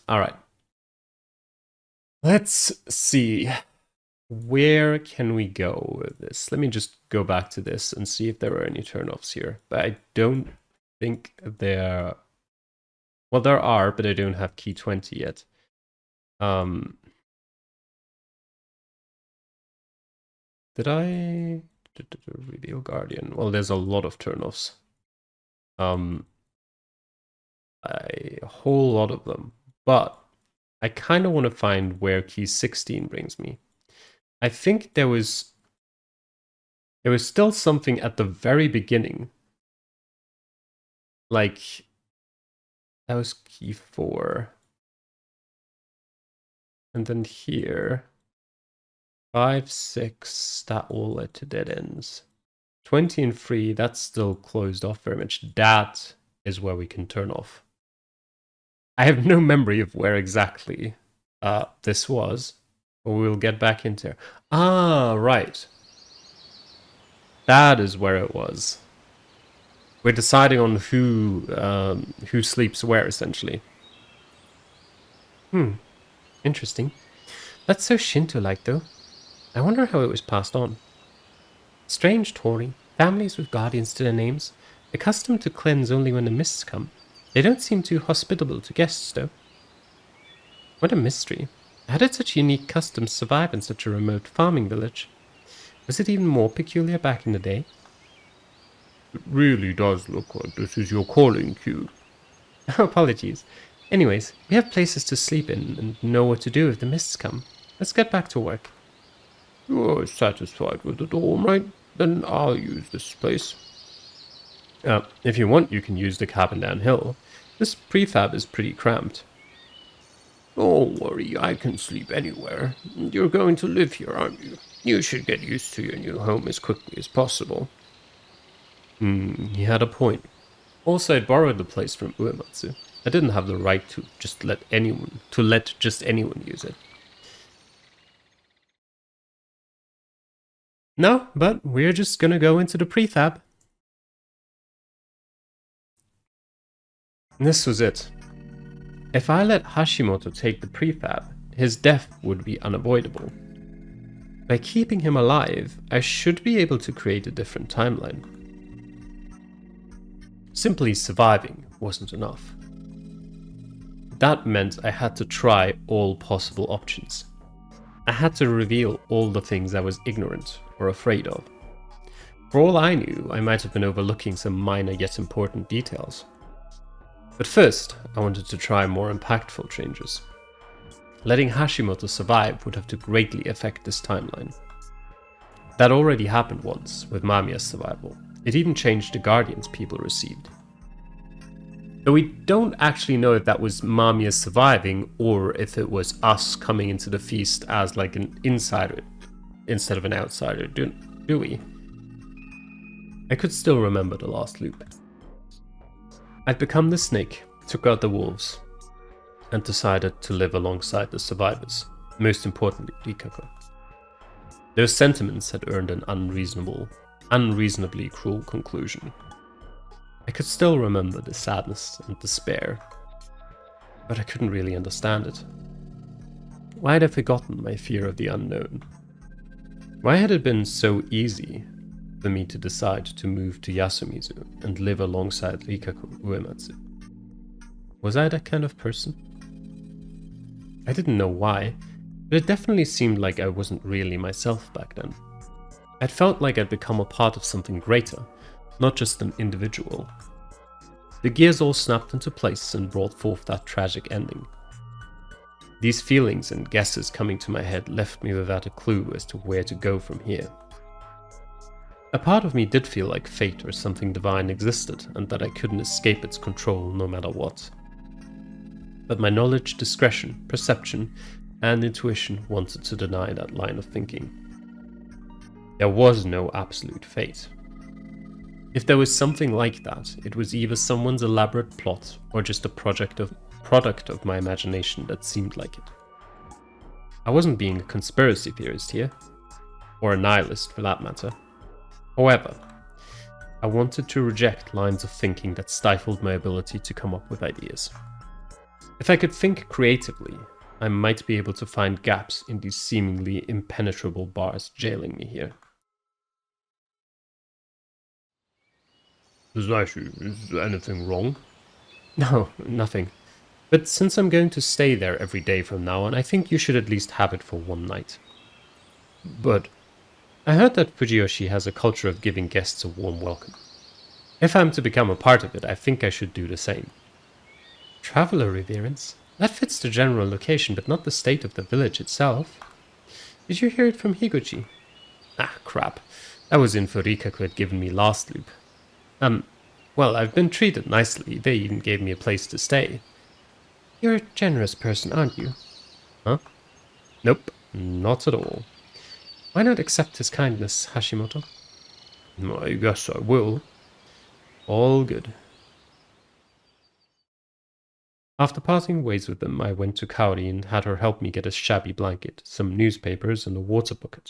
All right. Let's see. Where can we go with this? Let me just go back to this and see if there are any turnoffs here. But I don't think there... Well, there are, but I don't have key 20 yet. Did I... Reveal Guardian. Well, there's a lot of turnoffs. A whole lot of them. But I kind of want to find where key 16 brings me. I think there was still something at the very beginning. Like, that was key 4. And then here, 5, 6, that all led to dead ends. 20 and 3, that's still closed off very much. That is where we can turn off. I have no memory of where exactly this was, but we'll get back into it. Ah, right. That is where it was. We're deciding on who sleeps where, essentially. Interesting. That's so Shinto-like, though. I wonder how it was passed on. Strange Tori. Families with guardians to their names, accustomed to cleanse only when the mists come. They don't seem too hospitable to guests, though. What a mystery. How did such unique customs survive in such a remote farming village? Was it even more peculiar back in the day? It really does look like this is your calling cue. Apologies. Anyways, we have places to sleep in and know what to do if the mists come. Let's get back to work. You're satisfied with the dorm, right? Then I'll use this place. If you want, you can use the cabin downhill. This prefab is pretty cramped. Don't worry, I can sleep anywhere. You're going to live here, aren't you? You should get used to your new home as quickly as possible. He had a point. Also, I borrowed the place from Uematsu. I didn't have the right to let just anyone use it. No, but we're just gonna go into the prefab. This was it. If I let Hashimoto take the prefab, his death would be unavoidable. By keeping him alive, I should be able to create a different timeline. Simply surviving wasn't enough. That meant I had to try all possible options. I had to reveal all the things I was ignorant or afraid of. For all I knew, I might have been overlooking some minor yet important details. But first, I wanted to try more impactful changes. Letting Hashimoto survive would have to greatly affect this timeline. That already happened once, with Mamiya's survival. It even changed the Guardians people received. Though we don't actually know if that was Mamiya surviving, or if it was us coming into the feast as like an insider instead of an outsider, do we? I could still remember the last loop. I'd become the snake, took out the wolves, and decided to live alongside the survivors, most importantly Rikako. Those sentiments had earned an unreasonably cruel conclusion. I could still remember the sadness and despair, but I couldn't really understand it. Why had I forgotten my fear of the unknown? Why had it been so easy for me to decide to move to Yasumizu and live alongside Rikako Uematsu? Was I that kind of person? I didn't know why, but it definitely seemed like I wasn't really myself back then. I'd felt like I'd become a part of something greater, not just an individual. The gears all snapped into place and brought forth that tragic ending. These feelings and guesses coming to my head left me without a clue as to where to go from here. A part of me did feel like fate or something divine existed and that I couldn't escape its control no matter what. But my knowledge, discretion, perception, and intuition wanted to deny that line of thinking. There was no absolute fate. If there was something like that, it was either someone's elaborate plot or just a product of my imagination that seemed like it. I wasn't being a conspiracy theorist here, or a nihilist for that matter. However, I wanted to reject lines of thinking that stifled my ability to come up with ideas. If I could think creatively, I might be able to find gaps in these seemingly impenetrable bars jailing me here. Is anything wrong? No, nothing. But since I'm going to stay there every day from now on, I think you should at least have it for one night. But I heard that Fujiyoshi has a culture of giving guests a warm welcome. If I'm to become a part of it, I think I should do the same. Traveler reverence? That fits the general location, but not the state of the village itself. Did you hear it from Higuchi? Ah, crap. That was info Rikaku had given me last loop. Well, I've been treated nicely. They even gave me a place to stay. You're a generous person, aren't you? Huh? Nope, not at all. Why not accept his kindness, Hashimoto? I guess I will. All good. After parting ways with them, I went to Kaori and had her help me get a shabby blanket, some newspapers, and a water bucket.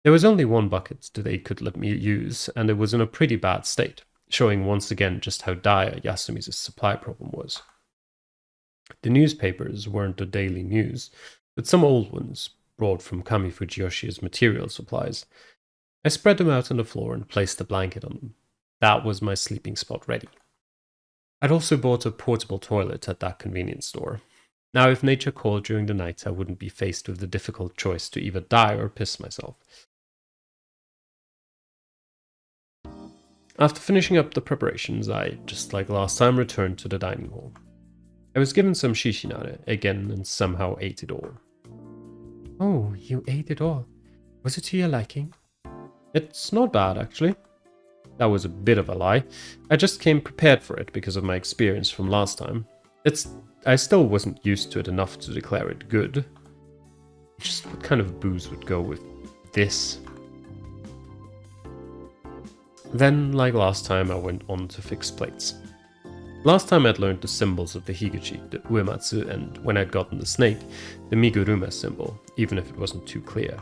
There was only one bucket that they could let me use, and it was in a pretty bad state, showing once again just how dire Yasumi's supply problem was. The newspapers weren't the daily news, but some old ones, brought from Kami Fujiyoshi's material supplies. I spread them out on the floor and placed the blanket on them. That was my sleeping spot ready. I'd also bought a portable toilet at that convenience store. Now, if nature called during the night, I wouldn't be faced with the difficult choice to either die or piss myself. After finishing up the preparations, I, just like last time, returned to the dining hall. I was given some shishinare again and somehow ate it all. Oh, you ate it all. Was it to your liking? It's not bad, actually. That was a bit of a lie. I just came prepared for it because of my experience from last time. I still wasn't used to it enough to declare it good. Just what kind of booze would go with this? Then, like last time, I went on to fix plates. Last time I'd learned the symbols of the Higuchi, the Uematsu, and when I'd gotten the snake, the Miguruma symbol, even if it wasn't too clear.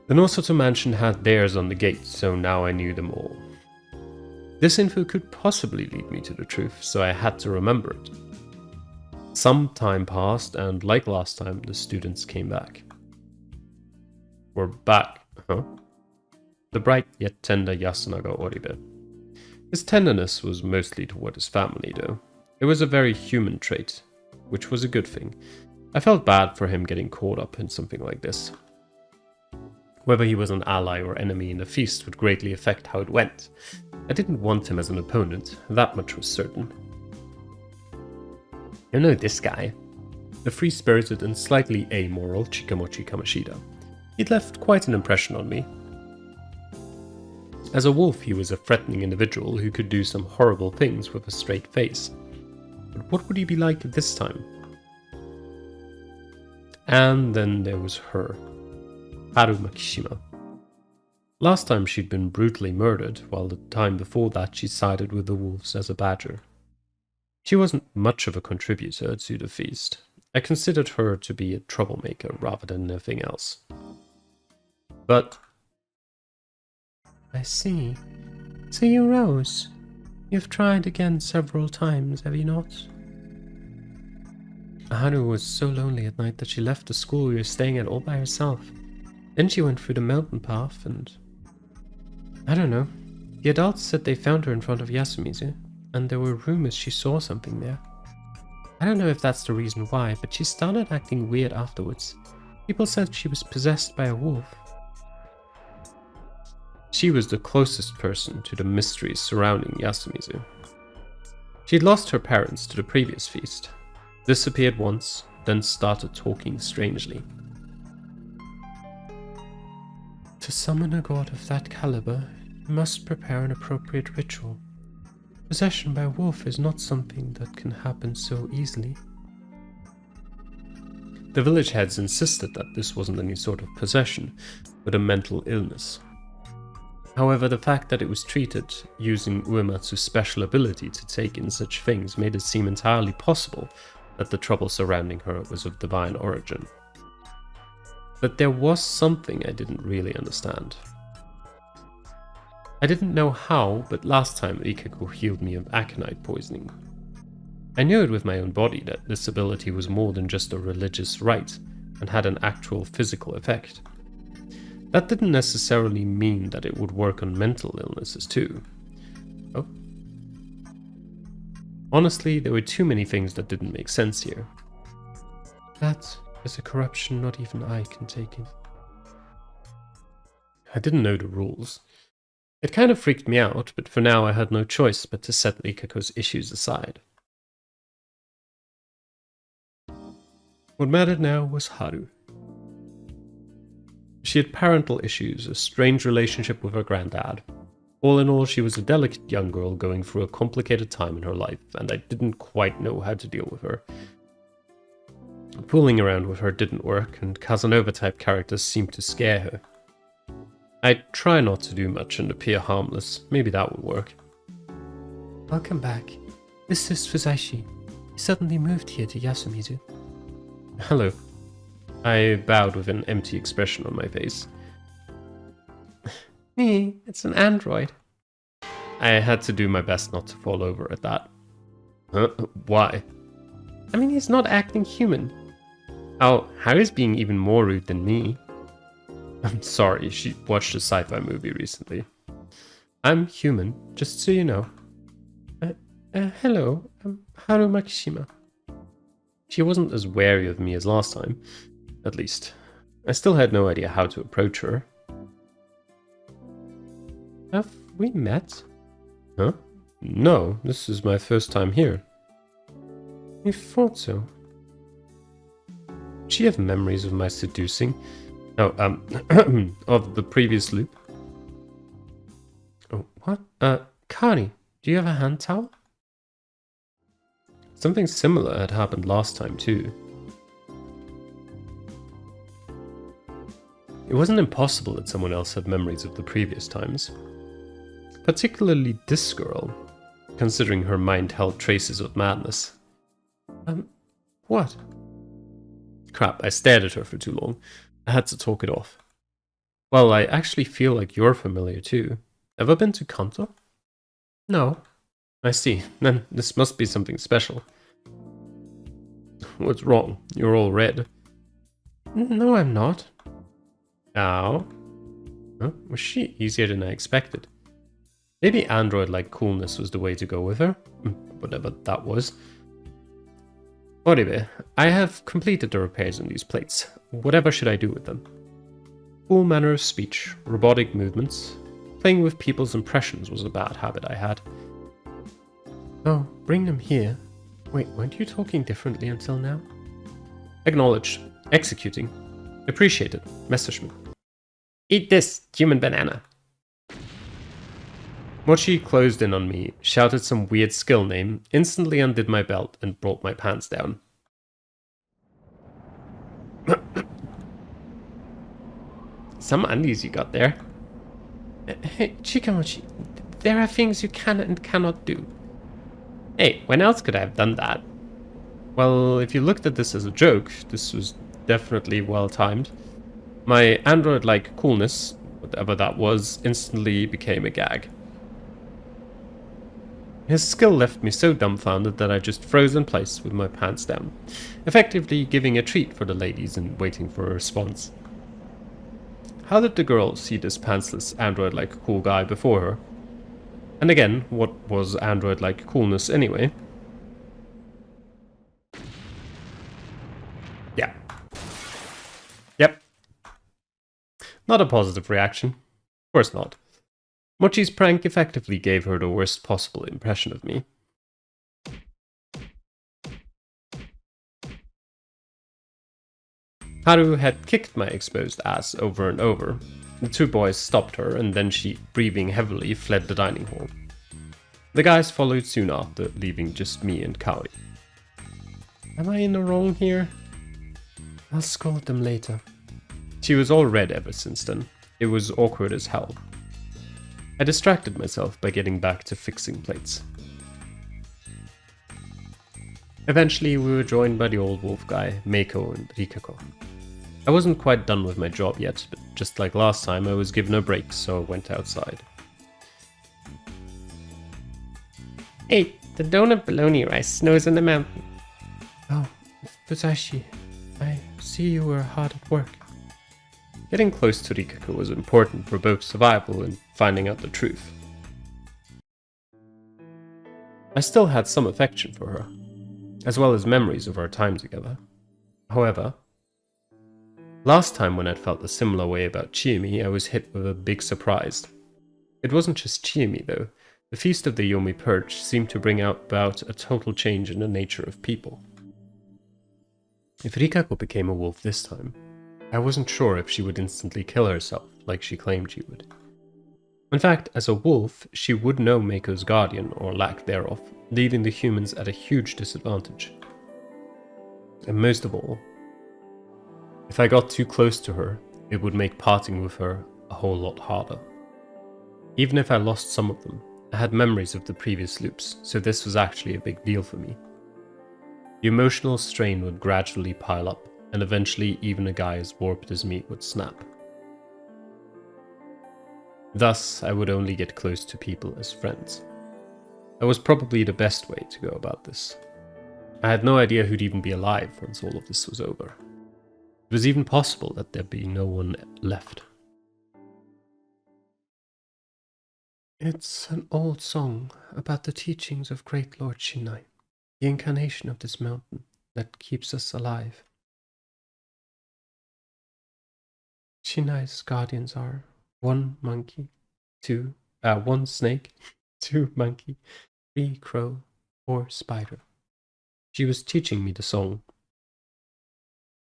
The Nosoto mansion had theirs on the gate, so now I knew them all. This info could possibly lead me to the truth, so I had to remember it. Some time passed, and like last time, the students came back. We're back, huh? The bright yet tender Yasunaga Oribe. His tenderness was mostly toward his family, though. It was a very human trait, which was a good thing. I felt bad for him getting caught up in something like this. Whether he was an ally or enemy in the feast would greatly affect how it went. I didn't want him as an opponent, that much was certain. You know this guy? The free-spirited and slightly amoral Chikamochi Kamoshida. He'd left quite an impression on me. As a wolf, he was a threatening individual who could do some horrible things with a straight face. But what would he be like this time? And then there was her, Haru Makishima. Last time she'd been brutally murdered, while the time before that she sided with the wolves as a badger. She wasn't much of a contributor to the feast. I considered her to be a troublemaker rather than anything else. But I see. So you rose. You've tried again several times, have you not? Haru was so lonely at night that she left the school we were staying at all by herself. Then she went through the mountain path and... I don't know. The adults said they found her in front of Yasumizu, and there were rumors she saw something there. I don't know if that's the reason why, but she started acting weird afterwards. People said she was possessed by a wolf. She was the closest person to the mysteries surrounding Yasumizu. She'd lost her parents to the previous feast, disappeared once, then started talking strangely. To summon a god of that caliber, you must prepare an appropriate ritual. Possession by a wolf is not something that can happen so easily. The village heads insisted that this wasn't any sort of possession, but a mental illness. However, the fact that it was treated using Uematsu's special ability to take in such things made it seem entirely possible that the trouble surrounding her was of divine origin. But there was something I didn't really understand. I didn't know how, but last time Rikaku healed me of aconite poisoning. I knew it with my own body that this ability was more than just a religious rite and had an actual physical effect. That didn't necessarily mean that it would work on mental illnesses too. Oh. Honestly, there were too many things that didn't make sense here. That is a corruption not even I can take in. I didn't know the rules. It kind of freaked me out, but for now I had no choice but to set Rikako's issues aside. What mattered now was Haru. She had parental issues, a strange relationship with her granddad. All in all, she was a delicate young girl going through a complicated time in her life, and I didn't quite know how to deal with her. Fooling around with her didn't work, and Casanova-type characters seemed to scare her. I'd try not to do much and appear harmless. Maybe that would work. Welcome back. This is Fuzashi. He suddenly moved here to Yasumizu. Hello. I bowed with an empty expression on my face. Me, it's an android. I had to do my best not to fall over at that. Huh? Why? I mean, he's not acting human. Oh, Harry's being even more rude than me. I'm sorry, she watched a sci-fi movie recently. I'm human, just so you know. Hello, I'm Haru Makishima. She wasn't as wary of me as last time, at least. I still had no idea how to approach her. Have we met? Huh? No, this is my first time here. I thought so. Did she have memories of my seducing? Oh, of the previous loop? Oh, what? Kari, do you have a hand towel? Something similar had happened last time too. It wasn't impossible that someone else had memories of the previous times. Particularly this girl, considering her mind held traces of madness. What? Crap, I stared at her for too long. I had to talk it off. Well, I actually feel like you're familiar too. Ever been to Kanto? No. I see. Then this must be something special. What's wrong? You're all red. No, I'm not. Ow. Huh? Was she easier than I expected? Maybe android-like coolness was the way to go with her. Whatever that was. Oribe, I have completed the repairs on these plates. Whatever should I do with them? All manner of speech, robotic movements. Playing with people's impressions was a bad habit I had. Oh, bring them here. Wait, weren't you talking differently until now? Acknowledged. Executing. Appreciated. Messerschmitt. Eat this, human banana. Mochi closed in on me, shouted some weird skill name, instantly undid my belt, and brought my pants down. Some undies you got there. Hey, Chikamochi, there are things you can and cannot do. Hey, when else could I have done that? Well, if you looked at this as a joke, this was definitely well timed. My android-like coolness, whatever that was, instantly became a gag. His skill left me so dumbfounded that I just froze in place with my pants down, effectively giving a treat for the ladies and waiting for a response. How did the girl see this pantsless android-like cool guy before her? And again, what was android-like coolness anyway? Yeah. Yep. Not a positive reaction. Of course not. Mochi's prank effectively gave her the worst possible impression of me. Haru had kicked my exposed ass over and over. The two boys stopped her, and then she, breathing heavily, fled the dining hall. The guys followed soon after, leaving just me and Kaori. Am I in the wrong here? I'll scold them later. She was all red ever since then. It was awkward as hell. I distracted myself by getting back to fixing plates. Eventually, we were joined by the old wolf guy, Meiko and Rikako. I wasn't quite done with my job yet, but just like last time, I was given a break, so I went outside. Hey, the donut bologna rice snows on the mountain. Oh, Fusashi, I see you were hard at work. Getting close to Rikako was important for both survival and finding out the truth. I still had some affection for her, as well as memories of our time together. However, last time when I'd felt a similar way about Chiyomi, I was hit with a big surprise. It wasn't just Chiyomi though. The Feast of the Yomi Purge seemed to bring about a total change in the nature of people. If Rikako became a wolf this time, I wasn't sure if she would instantly kill herself like she claimed she would. In fact, as a wolf, she would know Mako's guardian, or lack thereof, leaving the humans at a huge disadvantage. And most of all, if I got too close to her, it would make parting with her a whole lot harder. Even if I lost some of them, I had memories of the previous loops, so this was actually a big deal for me. The emotional strain would gradually pile up, and eventually even a guy as warped as me would snap. Thus, I would only get close to people as friends. That was probably the best way to go about this. I had no idea who'd even be alive once all of this was over. It was even possible that there'd be no one left. It's an old song about the teachings of Great Lord Shinai, the incarnation of this mountain that keeps us alive. Shinai's guardians are one snake, 2 monkey, 3 crow, 4 spider. She was teaching me the song.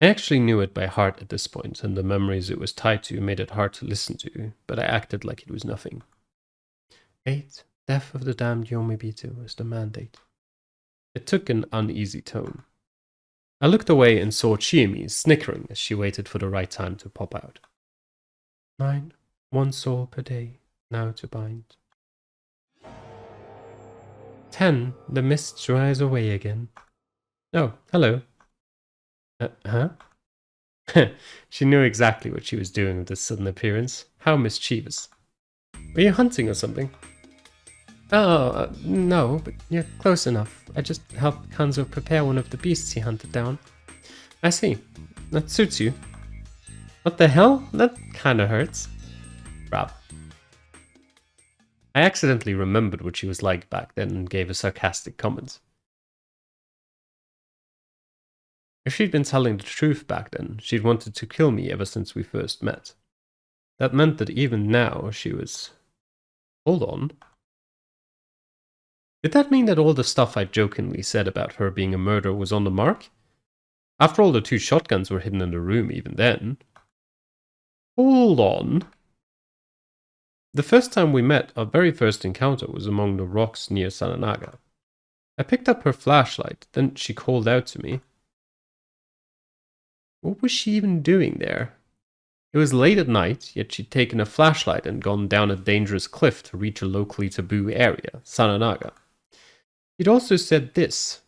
I actually knew it by heart at this point, and the memories it was tied to made it hard to listen to, but I acted like it was nothing. 8. Death of the damned Yomibito was the mandate. It took an uneasy tone. I looked away and saw Chiyomi snickering as she waited for the right time to pop out. 9. 1 soul per day, now to bind. 10. The mists rise away again. Oh, hello. Huh? She knew exactly what she was doing with this sudden appearance. How mischievous. Were you hunting or something? Oh, no, but you're close enough. I just helped Hanzo prepare one of the beasts he hunted down. I see. That suits you. What the hell? That kinda hurts. Crap. I accidentally remembered what she was like back then and gave a sarcastic comment. If she'd been telling the truth back then, she'd wanted to kill me ever since we first met. That meant that even now she was... Hold on. Did that mean that all the stuff I jokingly said about her being a murderer was on the mark? After all, the 2 shotguns were hidden in the room even then. Hold on. The first time we met, our very first encounter was among the rocks near Sananaga. I picked up her flashlight, then she called out to me. What was she even doing there? It was late at night, yet she'd taken a flashlight and gone down a dangerous cliff to reach a locally taboo area, Sananaga. She'd also said this.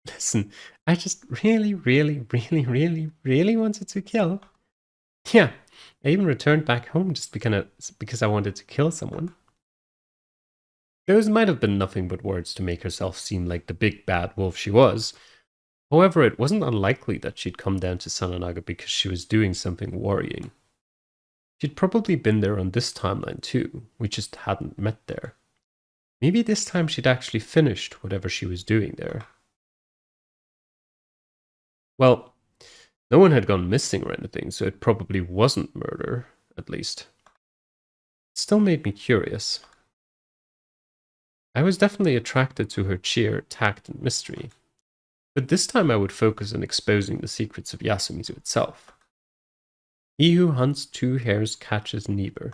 Listen, I just really wanted to kill. Yeah, I even returned back home just because I wanted to kill someone. Those might have been nothing but words to make herself seem like the big bad wolf she was. However, it wasn't unlikely that she'd come down to Sananaga because she was doing something worrying. She'd probably been there on this timeline too, we just hadn't met there. Maybe this time she'd actually finished whatever she was doing there. Well, no one had gone missing or anything, so it probably wasn't murder, at least. It still made me curious. I was definitely attracted to her cheer, tact, and mystery. But this time I would focus on exposing the secrets of Yasumizu itself. He who hunts 2 hares catches neither.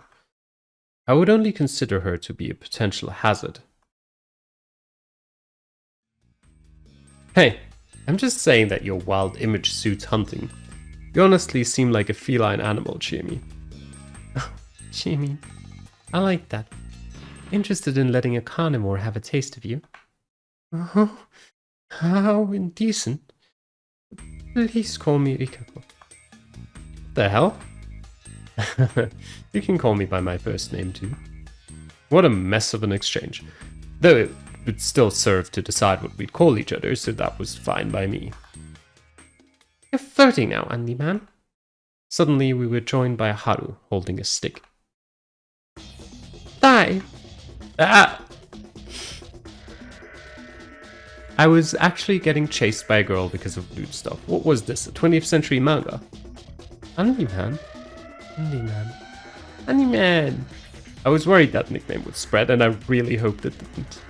I would only consider her to be a potential hazard. Hey, I'm just saying that your wild image suits hunting. You honestly seem like a feline animal, Chiyomi. Oh, Chiyomi, I like that. Interested in letting a carnivore have a taste of you? Oh, how indecent. Please call me Rikako. The hell? You can call me by my first name too. What a mess of an exchange. Though it would still serve to decide what we'd call each other, so that was fine by me. You're flirting now, Andy man. Suddenly we were joined by Haru holding a stick. Die! Ah! I was actually getting chased by a girl because of lewd stuff. What was this, a 20th century manga? Andy man? Andy man. Andy man! I was worried that nickname would spread, and I really hoped it didn't.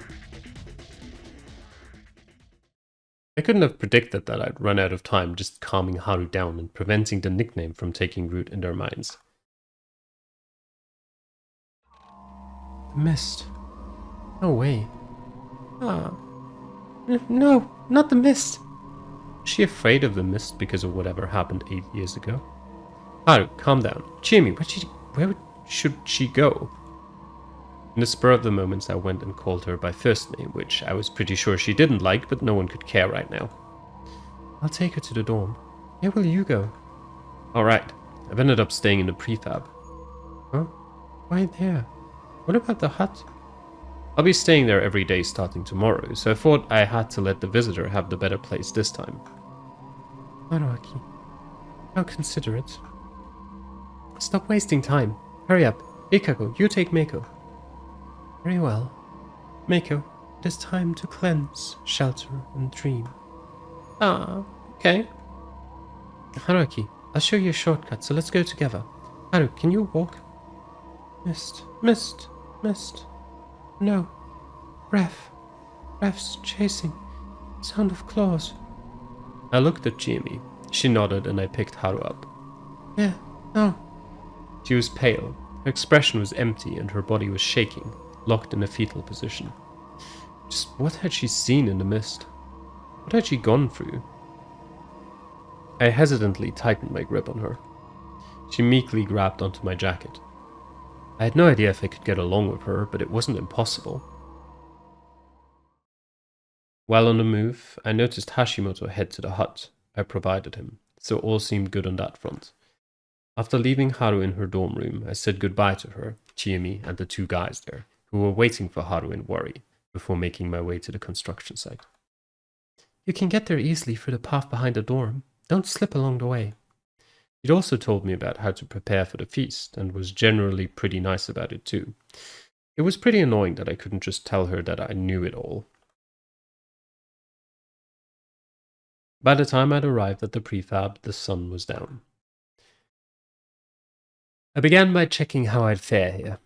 I couldn't have predicted that I'd run out of time just calming Haru down and preventing the nickname from taking root in their minds. The mist. No way. Ah. No, not the mist. Was she afraid of the mist because of whatever happened 8 years ago? Haru, calm down. Jimmy, where should she go? In the spur of the moment, I went and called her by first name, which I was pretty sure she didn't like, but no one could care right now. I'll take her to the dorm. Where will you go? Alright, I've ended up staying in the prefab. Huh? Why there? What about the hut? I'll be staying there every day starting tomorrow, so I thought I had to let the visitor have the better place this time. Haruaki, how considerate. Stop wasting time. Hurry up. Ikako, you take Meiko. Very well. Meiko, it is time to cleanse, shelter, and dream. Ah, okay. Haruaki, I'll show you a shortcut, so let's go together. Haru, can you walk? Mist, mist, mist. No. Breath. Breath's chasing. Sound of claws. I looked at Jimmy. She nodded and I picked Haru up. Yeah, no. She was pale. Her expression was empty and her body was shaking, locked in a fetal position. Just what had she seen in the mist? What had she gone through? I hesitantly tightened my grip on her. She meekly grabbed onto my jacket. I had no idea if I could get along with her, but it wasn't impossible. While on the move, I noticed Hashimoto head to the hut I provided him, so all seemed good on that front. After leaving Haru in her dorm room, I said goodbye to her, Chiemi, and the two guys there, who were waiting for Haru in worry, before making my way to the construction site. You can get there easily through the path behind the dorm. Don't slip along the way. He'd also told me about how to prepare for the feast, and was generally pretty nice about it too. It was pretty annoying that I couldn't just tell her that I knew it all. By the time I'd arrived at the prefab, the sun was down. I began by checking how I'd fare here.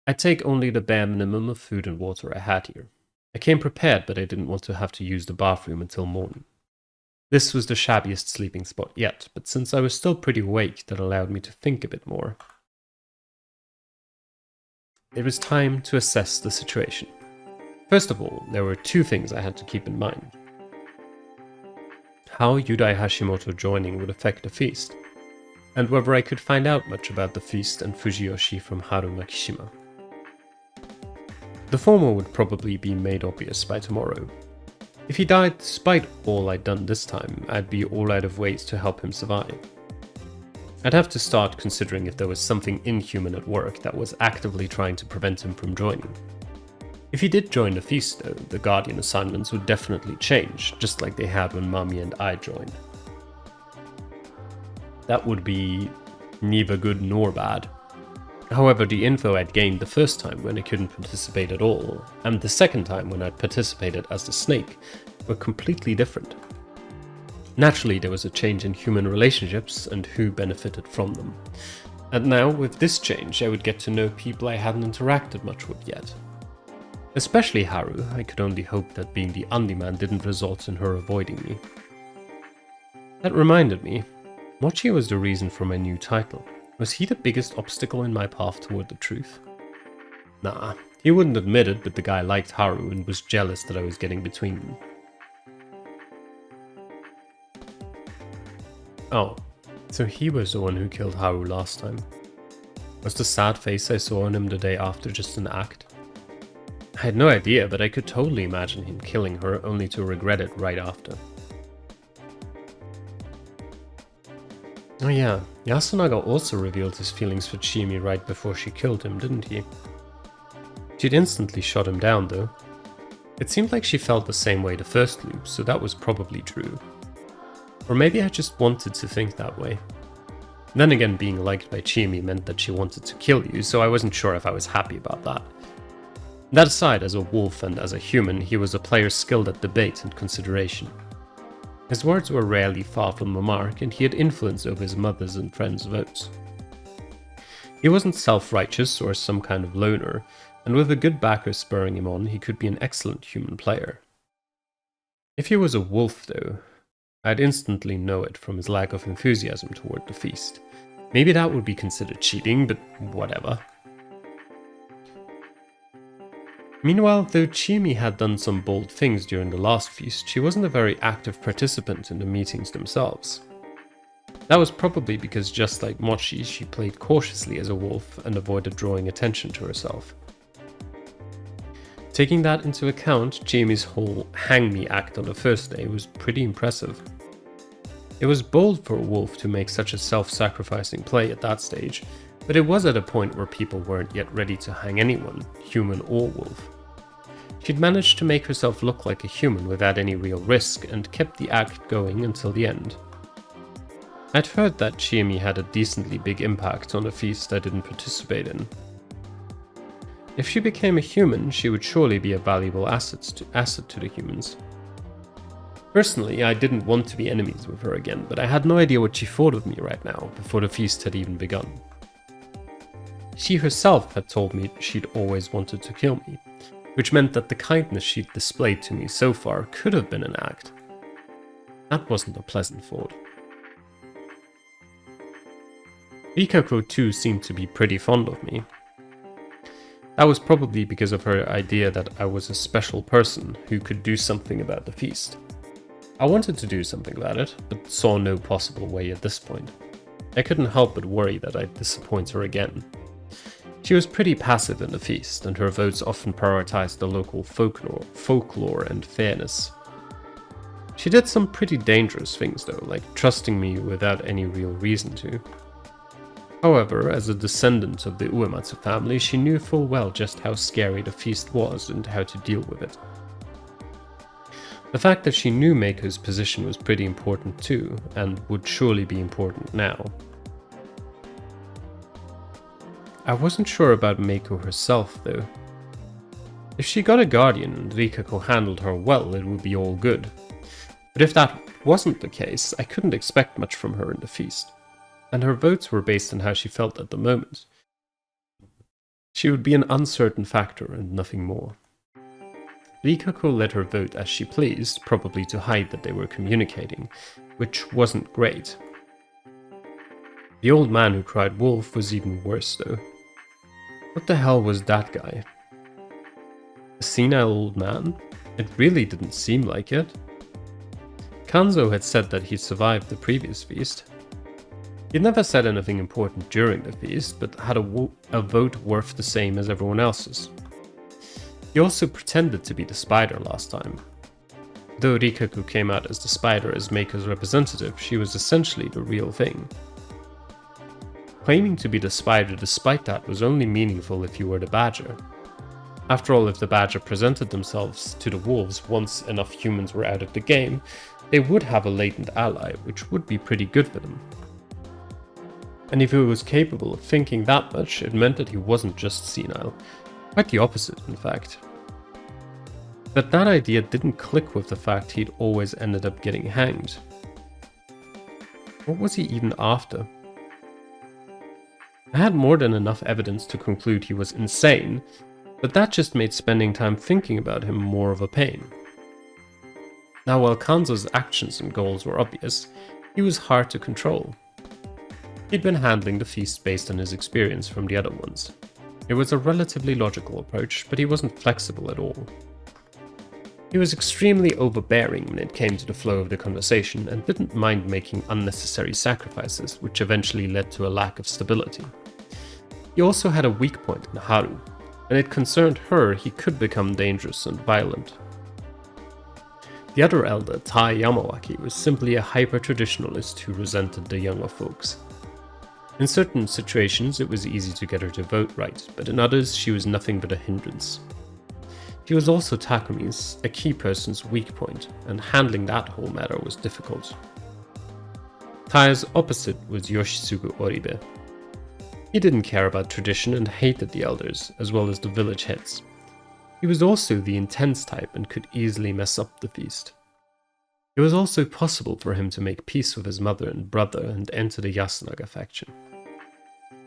I'd take only the bare minimum of food and water I had here. I came prepared, but I didn't want to have to use the bathroom until morning. This was the shabbiest sleeping spot yet, but since I was still pretty awake, that allowed me to think a bit more. It was time to assess the situation. First of all, there were two things I had to keep in mind. How Yudai Hashimoto joining would affect the feast, and whether I could find out much about the feast and Fujiyoshi from Haru Makishima. The former would probably be made obvious by tomorrow. If he died despite all I'd done this time, I'd be all out of ways to help him survive. I'd have to start considering if there was something inhuman at work that was actively trying to prevent him from joining. If he did join the feast though, the Guardian assignments would definitely change, just like they had when Mami and I joined. That would be neither good nor bad. However, the info I'd gained the first time when I couldn't participate at all, and the second time when I'd participated as the snake, were completely different. Naturally, there was a change in human relationships and who benefited from them. And now, with this change, I would get to know people I hadn't interacted much with yet. Especially Haru. I could only hope that being the Andy man didn't result in her avoiding me. That reminded me, Mochi was the reason for my new title. Was he the biggest obstacle in my path toward the truth? Nah, he wouldn't admit it, but the guy liked Haru and was jealous that I was getting between them. Oh, so he was the one who killed Haru last time. Was the sad face I saw on him the day after just an act? I had no idea, but I could totally imagine him killing her only to regret it right after. Oh yeah, Yasunaga also revealed his feelings for Chiemi right before she killed him, didn't he? She'd instantly shot him down though. It seemed like she felt the same way the first loop, so that was probably true. Or maybe I just wanted to think that way. Then again, being liked by Chiyomi meant that she wanted to kill you, so I wasn't sure if I was happy about that. That aside, as a wolf and as a human, he was a player skilled at debate and consideration. His words were rarely far from the mark, and he had influence over his mother's and friends' votes. He wasn't self-righteous or some kind of loner, and with a good backer spurring him on, he could be an excellent human player. If he was a wolf, though, I'd instantly know it from his lack of enthusiasm toward the feast. Maybe that would be considered cheating, but whatever. Meanwhile, though Chiyomi had done some bold things during the last feast, she wasn't a very active participant in the meetings themselves. That was probably because, just like Mochi, she played cautiously as a wolf and avoided drawing attention to herself. Taking that into account, Chiyomi's whole hang me act on the first day was pretty impressive. It was bold for a wolf to make such a self-sacrificing play at that stage, but it was at a point where people weren't yet ready to hang anyone, human or wolf. She'd managed to make herself look like a human without any real risk and kept the act going until the end. I'd heard that Chiyomi had a decently big impact on a feast I didn't participate in. If she became a human, she would surely be a valuable asset to the humans. Personally, I didn't want to be enemies with her again, but I had no idea what she thought of me right now, before the feast had even begun. She herself had told me she'd always wanted to kill me, which meant that the kindness she'd displayed to me so far could have been an act. That wasn't a pleasant thought. Rikako too seemed to be pretty fond of me. That was probably because of her idea that I was a special person who could do something about the feast. I wanted to do something about it, but saw no possible way at this point. I couldn't help but worry that I'd disappoint her again. She was pretty passive in the feast, and her votes often prioritized the local folklore and fairness. She did some pretty dangerous things though, like trusting me without any real reason to. However, as a descendant of the Uematsu family, she knew full well just how scary the feast was and how to deal with it. The fact that she knew Meiko's position was pretty important too, and would surely be important now. I wasn't sure about Meiko herself though. If she got a guardian and Rikako handled her well, it would be all good. But if that wasn't the case, I couldn't expect much from her in the feast. And her votes were based on how she felt at the moment. She would be an uncertain factor and nothing more. Rikako let her vote as she pleased, probably to hide that they were communicating, which wasn't great. The old man who cried wolf was even worse though. What the hell was that guy? A senile old man? It really didn't seem like it. Kanzo had said that he survived the previous feast. He'd never said anything important during the feast, but had a vote worth the same as everyone else's. He also pretended to be the spider last time. Though Rikako came out as the spider as Meiko's representative, she was essentially the real thing. Claiming to be the spider despite that was only meaningful if you were the badger. After all, if the badger presented themselves to the wolves once enough humans were out of the game, they would have a latent ally, which would be pretty good for them. And if he was capable of thinking that much, it meant that he wasn't just senile. Quite the opposite, in fact. But that idea didn't click with the fact he'd always ended up getting hanged. What was he even after? I had more than enough evidence to conclude he was insane, but that just made spending time thinking about him more of a pain. Now, while Kanzo's actions and goals were obvious, he was hard to control. He'd been handling the feast based on his experience from the other ones. It was a relatively logical approach, but he wasn't flexible at all. He was extremely overbearing when it came to the flow of the conversation and didn't mind making unnecessary sacrifices, which eventually led to a lack of stability. He also had a weak point in Haru. When it concerned her, he could become dangerous and violent. The other elder, Tai Yamawaki, was simply a hyper-traditionalist who resented the younger folks. In certain situations, it was easy to get her to vote right, but in others, she was nothing but a hindrance. She was also Takumi's, a key person's weak point, and handling that whole matter was difficult. Taya's opposite was Yoshitsugu Oribe. He didn't care about tradition and hated the elders, as well as the village heads. He was also the intense type and could easily mess up the feast. It was also possible for him to make peace with his mother and brother and enter the Yasunaga faction.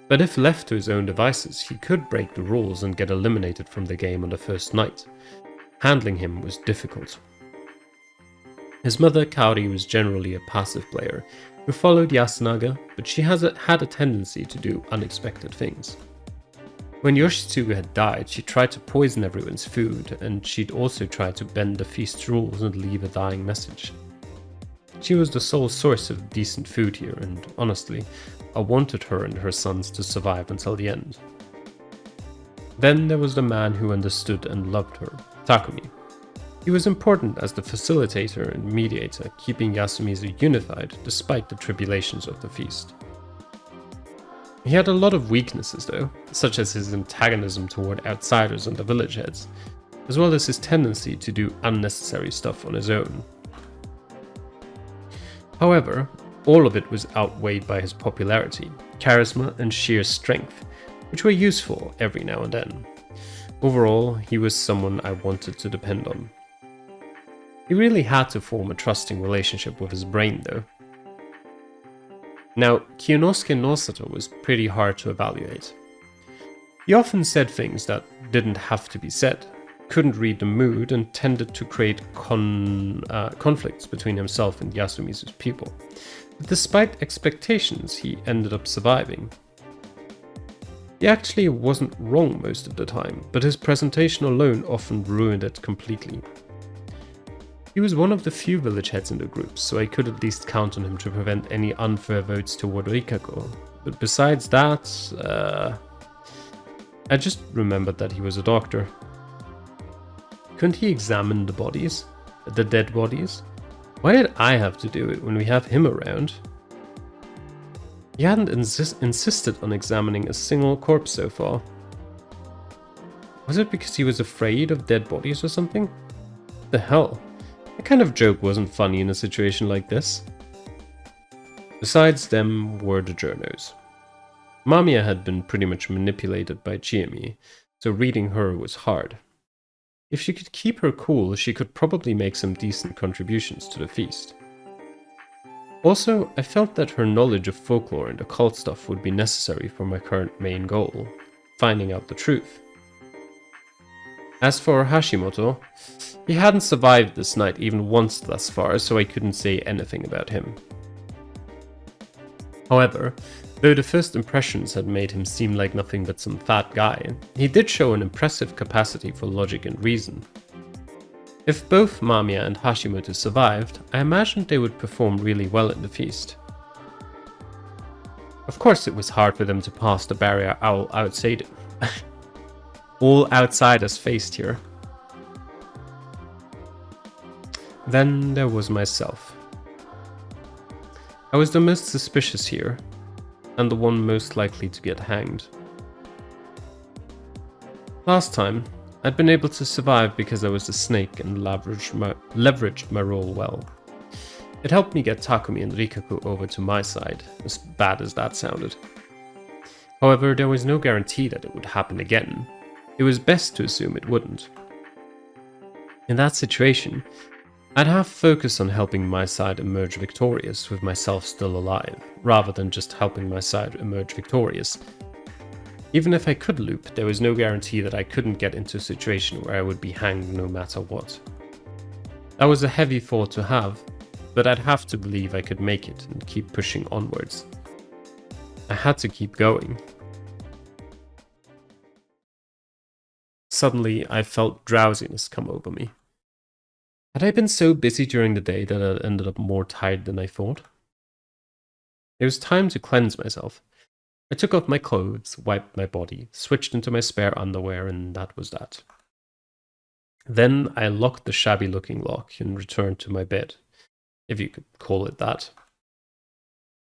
But if left to his own devices, he could break the rules and get eliminated from the game on the first night. Handling him was difficult. His mother, Kaori, was generally a passive player who followed Yasunaga, but she had a tendency to do unexpected things. When Yoshitsugu had died, she tried to poison everyone's food, and she'd also tried to bend the feast's rules and leave a dying message. She was the sole source of decent food here, and honestly, I wanted her and her sons to survive until the end. Then there was the man who understood and loved her, Takumi. He was important as the facilitator and mediator, keeping Yasumizu unified despite the tribulations of the feast. He had a lot of weaknesses though, such as his antagonism toward outsiders and the village heads, as well as his tendency to do unnecessary stuff on his own. However, all of it was outweighed by his popularity, charisma, and sheer strength, which were useful every now and then. Overall, he was someone I wanted to depend on. He really had to form a trusting relationship with his brain though. Now, Kiyonosuke Nosato was pretty hard to evaluate. He often said things that didn't have to be said, couldn't read the mood, and tended to create conflicts between himself and Yasumizu's people. But despite expectations, he ended up surviving. He actually wasn't wrong most of the time, but his presentation alone often ruined it completely. He was one of the few village heads in the group, so I could at least count on him to prevent any unfair votes toward Rikako. But besides that, I just remembered that he was a doctor. Couldn't he examine the bodies? The dead bodies? Why did I have to do it when we have him around? He hadn't insisted on examining a single corpse so far. Was it because he was afraid of dead bodies or something? What the hell? That kind of joke wasn't funny in a situation like this. Besides them were the journos. Mamiya had been pretty much manipulated by Chiemi, so reading her was hard. If she could keep her cool, she could probably make some decent contributions to the feast. Also, I felt that her knowledge of folklore and occult stuff would be necessary for my current main goal, finding out the truth. As for Hashimoto, he hadn't survived this night even once thus far, so I couldn't say anything about him. However, though the first impressions had made him seem like nothing but some fat guy, he did show an impressive capacity for logic and reason. If both Mamiya and Hashimoto survived, I imagined they would perform really well in the feast. Of course it was hard for them to pass the barrier all outside. All outsiders faced here. Then there was myself. I was the most suspicious here, and the one most likely to get hanged. Last time, I'd been able to survive because I was a snake and leveraged my role well. It helped me get Takumi and Rikako over to my side, as bad as that sounded. However, there was no guarantee that it would happen again. It was best to assume it wouldn't. In that situation, I'd have focus on helping my side emerge victorious with myself still alive, rather than just helping my side emerge victorious. Even if I could loop, there was no guarantee that I couldn't get into a situation where I would be hanged no matter what. That was a heavy thought to have, but I'd have to believe I could make it and keep pushing onwards. I had to keep going. Suddenly, I felt drowsiness come over me. Had I been so busy during the day that I ended up more tired than I thought? It was time to cleanse myself. I took off my clothes, wiped my body, switched into my spare underwear, and that was that. Then I locked the shabby-looking lock and returned to my bed, if you could call it that.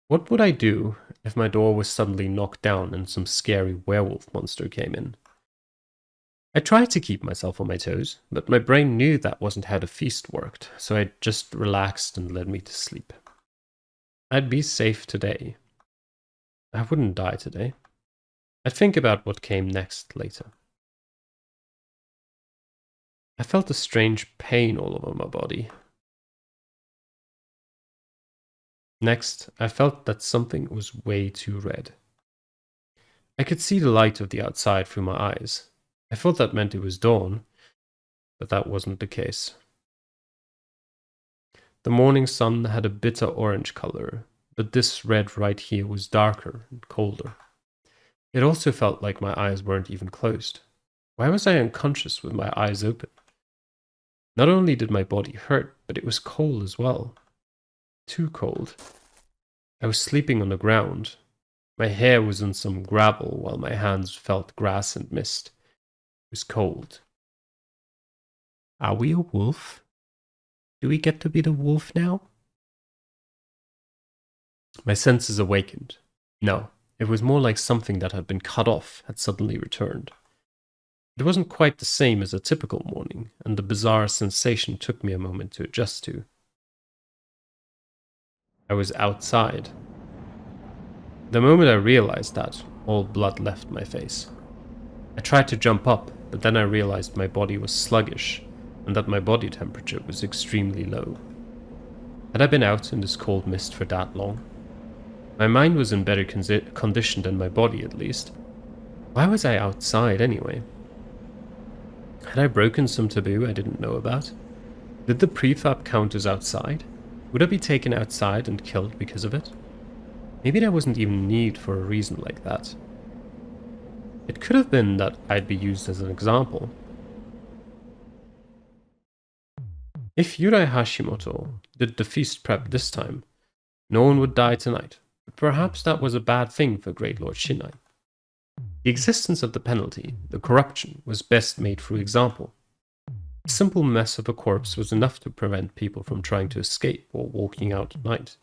What would I do if my door was suddenly knocked down and some scary werewolf monster came in? I tried to keep myself on my toes, but my brain knew that wasn't how the feast worked, so I just relaxed and led me to sleep. I'd be safe today. I wouldn't die today. I'd think about what came next later. I felt a strange pain all over my body. Next, I felt that something was way too red. I could see the light of the outside through my eyes. I thought that meant it was dawn, but that wasn't the case. The morning sun had a bitter orange color, but this red right here was darker and colder. It also felt like my eyes weren't even closed. Why was I unconscious with my eyes open? Not only did my body hurt, but it was cold as well. Too cold. I was sleeping on the ground. My hair was on some gravel while my hands felt grass and mist. It was cold. Are we a wolf? Do we get to be the wolf now? My senses awakened. No, it was more like something that had been cut off had suddenly returned. It wasn't quite the same as a typical morning, and the bizarre sensation took me a moment to adjust to. I was outside. The moment I realized that, all blood left my face. I tried to jump up, but then I realized my body was sluggish, and that my body temperature was extremely low. Had I been out in this cold mist for that long? My mind was in better condition than my body, at least. Why was I outside anyway? Had I broken some taboo I didn't know about? Did the prefab count as outside? Would I be taken outside and killed because of it? Maybe there wasn't even need for a reason like that. It could have been that I'd be used as an example. If Yurai Hashimoto did the feast prep this time, no one would die tonight, but perhaps that was a bad thing for Great Lord Shinai. The existence of the penalty, the corruption, was best made through example. A simple mess of a corpse was enough to prevent people from trying to escape or walking out at night.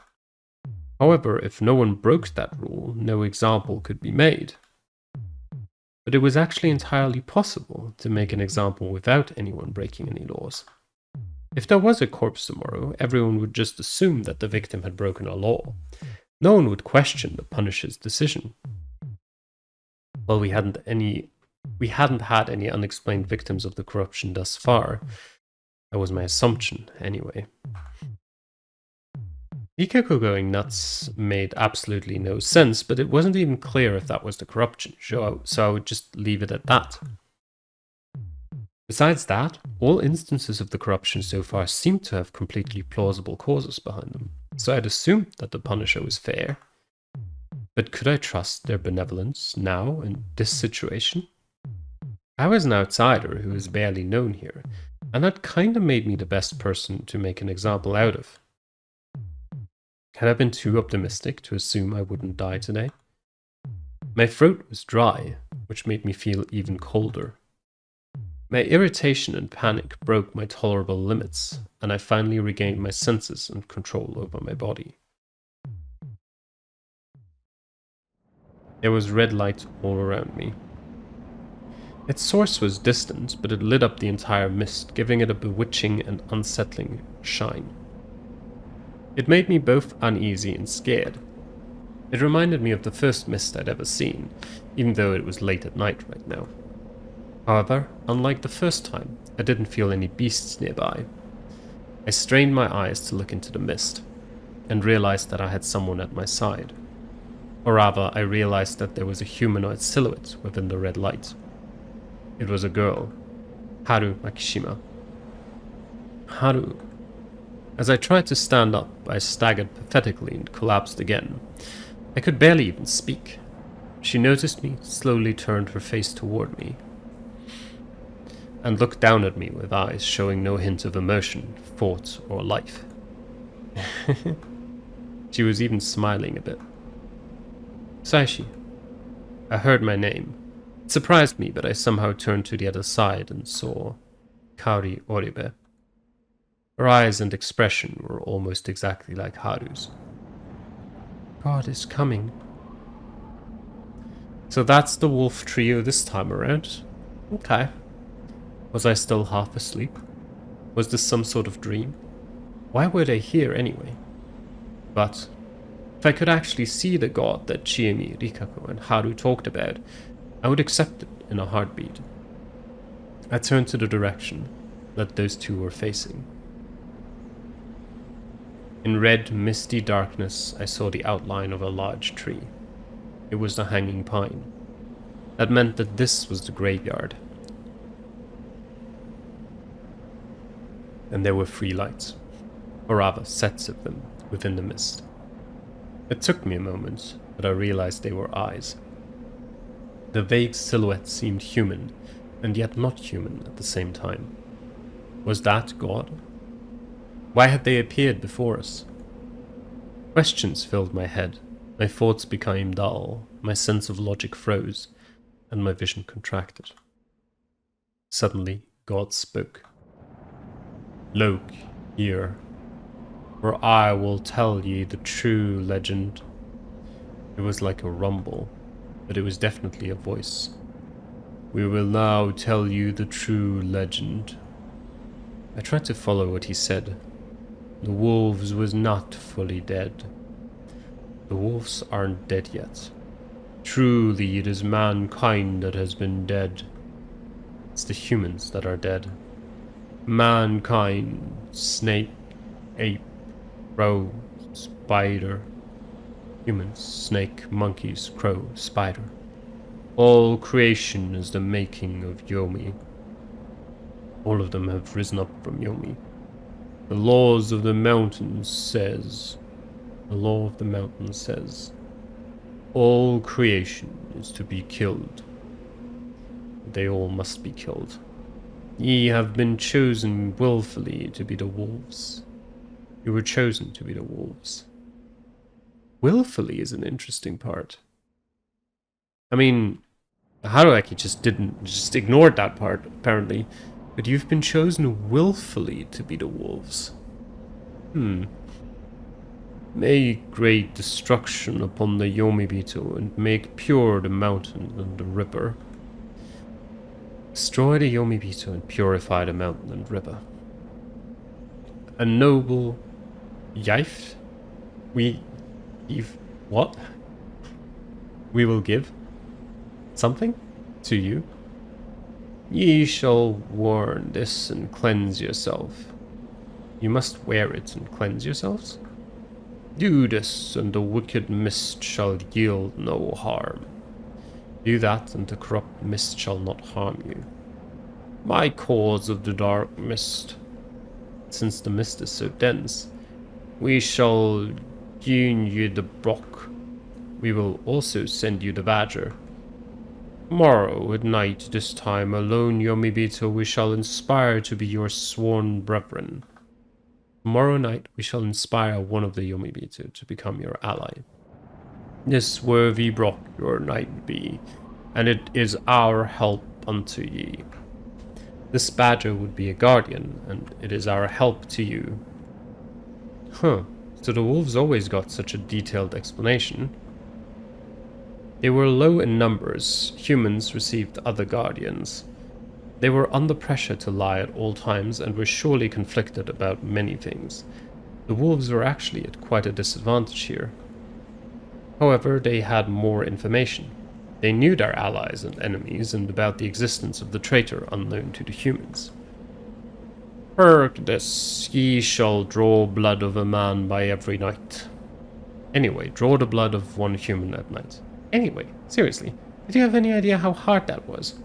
However, if no one broke that rule, no example could be made. But it was actually entirely possible to make an example without anyone breaking any laws. If there was a corpse tomorrow, everyone would just assume that the victim had broken a law. No one would question the Punisher's decision. Well, we hadn't had any unexplained victims of the corruption thus far. That was my assumption, anyway. Ikeko going nuts made absolutely no sense, but it wasn't even clear if that was the corruption, so I would just leave it at that. Besides that, all instances of the corruption so far seemed to have completely plausible causes behind them, so I'd assumed that the Punisher was fair. But could I trust their benevolence now in this situation? I was an outsider who was barely known here, and that kinda made me the best person to make an example out of. Had I been too optimistic to assume I wouldn't die today? My throat was dry, which made me feel even colder. My irritation and panic broke my tolerable limits, and I finally regained my senses and control over my body. There was red light all around me. Its source was distant, but it lit up the entire mist, giving it a bewitching and unsettling shine. It made me both uneasy and scared. It reminded me of the first mist I'd ever seen, even though it was late at night right now. However, unlike the first time, I didn't feel any beasts nearby. I strained my eyes to look into the mist, and realized that I had someone at my side. Or rather, I realized that there was a humanoid silhouette within the red light. It was a girl, Haru Makishima. Haru. As I tried to stand up, I staggered pathetically and collapsed again. I could barely even speak. She noticed me, slowly turned her face toward me, and looked down at me with eyes showing no hint of emotion, thought, or life. She was even smiling a bit. Saishi. I heard my name. It surprised me, but I somehow turned to the other side and saw Kaori Oribe. Her eyes and expression were almost exactly like Haru's. God is coming. So that's the wolf trio this time around. Okay. Was I still half asleep? Was this some sort of dream? Why were they here anyway? But if I could actually see the god that Chiemi, Rikako, and Haru talked about, I would accept it in a heartbeat. I turned to the direction that those two were facing. In red, misty darkness, I saw the outline of a large tree. It was the hanging pine. That meant that this was the graveyard. And there were 3 lights, or rather sets of them, within the mist. It took me a moment, but I realized they were eyes. The vague silhouette seemed human, and yet not human at the same time. Was that God? Why had they appeared before us? Questions filled my head. My thoughts became dull, my sense of logic froze, and my vision contracted. Suddenly, God spoke. Look, here, for I will tell ye the true legend. It was like a rumble, but it was definitely a voice. We will now tell you the true legend. I tried to follow what he said. The wolves was not fully dead. The wolves aren't dead yet. Truly, it is mankind that has been dead. It's the humans that are dead. Mankind, snake, ape, crow, spider. Humans, snake, monkeys, crow, spider. All creation is the making of Yomi. All of them have risen up from Yomi. The laws of the mountains says, the law of the mountains says, all creation is to be killed. They all must be killed. Ye have been chosen willfully to be the wolves. You were chosen to be the wolves. Willfully is an interesting part. I mean, Haruaki just ignored that part, apparently. But you've been chosen willfully to be the wolves. May great destruction upon the Yomibito and make pure the mountain and the river. Destroy the Yomibito and purify the mountain and river. A noble Yaif? What? We will give something to you. Ye shall wear this and cleanse yourself. You must wear it and cleanse yourselves? Do this, and the wicked mist shall yield no harm. Do that, and the corrupt mist shall not harm you. My cause of the dark mist. Since the mist is so dense, we shall gin you the brock. We will also send you the badger. Tomorrow at night, this time alone, Yomibito, we shall inspire to be your sworn brethren. Tomorrow night we shall inspire one of the Yomibito to become your ally. This worthy brock your knight be, and it is our help unto ye. This badger would be a guardian, and it is our help to you. Huh, so the wolves always got such a detailed explanation. They were low in numbers, humans received other guardians. They were under pressure to lie at all times and were surely conflicted about many things. The wolves were actually at quite a disadvantage here. However, they had more information. They knew their allies and enemies and about the existence of the traitor unknown to the humans. Heard this, ye shall draw blood of a man by every night. Anyway, draw the blood of one human at night. Anyway, seriously, did you have any idea how hard that was?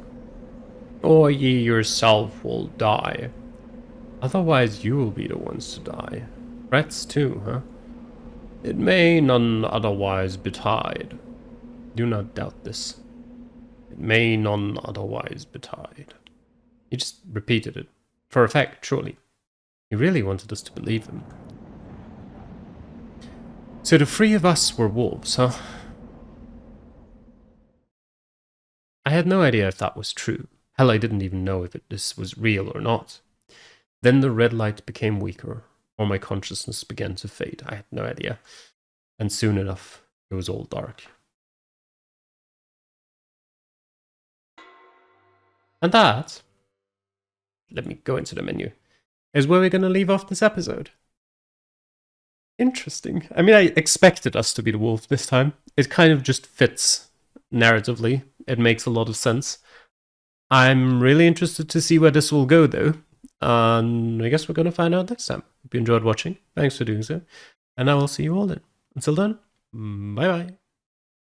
Or ye yourself will die. Otherwise you will be the ones to die. Threats too, huh? It may none otherwise betide. Do not doubt this. It may none otherwise betide. He just repeated it. For effect, surely. He really wanted us to believe him. So the 3 of us were wolves, huh? I had no idea if that was true. Hell, I didn't even know if this was real or not. Then the red light became weaker, or my consciousness began to fade. I had no idea. And soon enough, it was all dark. And that let me go into the menu, is where we're going to leave off this episode. Interesting. I mean, I expected us to be the wolf this time. It kind of just fits narratively. It makes a lot of sense. I'm really interested to see where this will go, though. And I guess we're going to find out next time. Hope you enjoyed watching. Thanks for doing so. And I will see you all then. Until then, bye-bye.